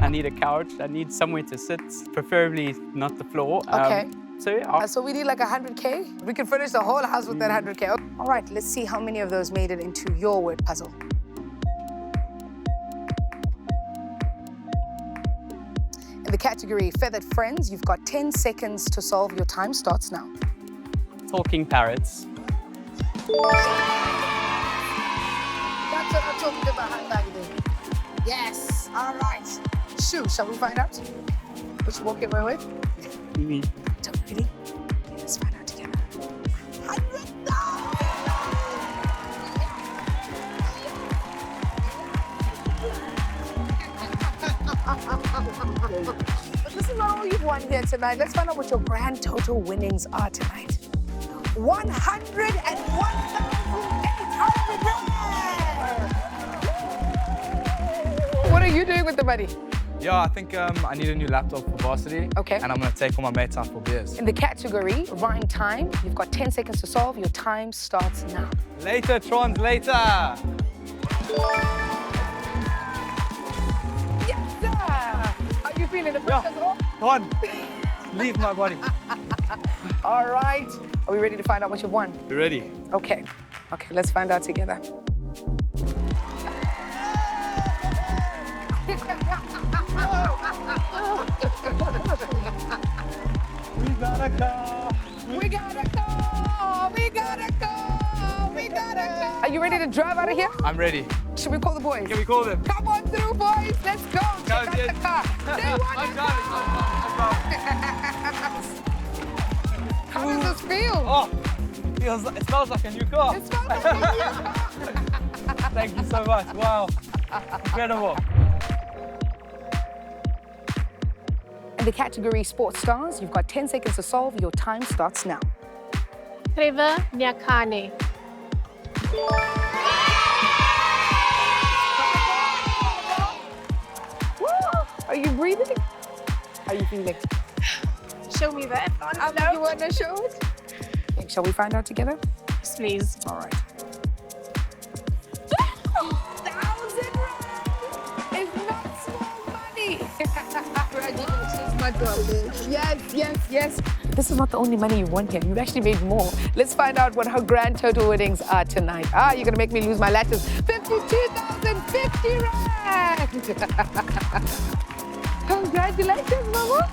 I need a couch. I need somewhere to sit, preferably not the floor. Okay. So yeah. So we need like 100k? We can finish the whole house with that 100k. All right, let's see how many of those made it into your word puzzle. In the category Feathered Friends, you've got 10 seconds to solve. Your time starts now. Talking parrots. That's what I'm talking about back there. Yes, all right. Shoo, shall we find out which walk in my way? Really? Really? Let's find out together. 100,000! But this is not all you've won here tonight. Let's find out what your grand total winnings are tonight. 101,800. What are you doing with the money? Yeah, I think I need a new laptop for varsity. Okay. And I'm going to take all my mates out for beers. In the category Rhyme Time, you've got 10 seconds to solve. Your time starts now. Later, Translator! Yes, sir! How are you feeling? The pressure's off? Come on. Leave my body. All right. Are we ready to find out what you've won? You ready? Okay. Okay, let's find out together. We gotta go. We gotta go! We gotta go! We gotta go! Are you ready to drive out of here? I'm ready. Should we call the boys? Can we call them? Come on through, boys. Let's go. Check out the car. They want I'm to driving. How does this feel? Oh, it smells like a new car. It smells like a new car. Thank you so much. Wow. Incredible. In the category Sports Stars, you've got 10 seconds to solve. Your time starts now. Trevor Nyakane. Are you breathing? How are you feeling? Show me that. You want to show it? Okay, shall we find out together? Yes, please. All right. 1,000 rand is not small money. Congratulations, my darling. Yes, yes, yes. This is not the only money you won here. You've actually made more. Let's find out what her grand total winnings are tonight. You're going to make me lose my latches. 52,050 rand. Congratulations, Mama.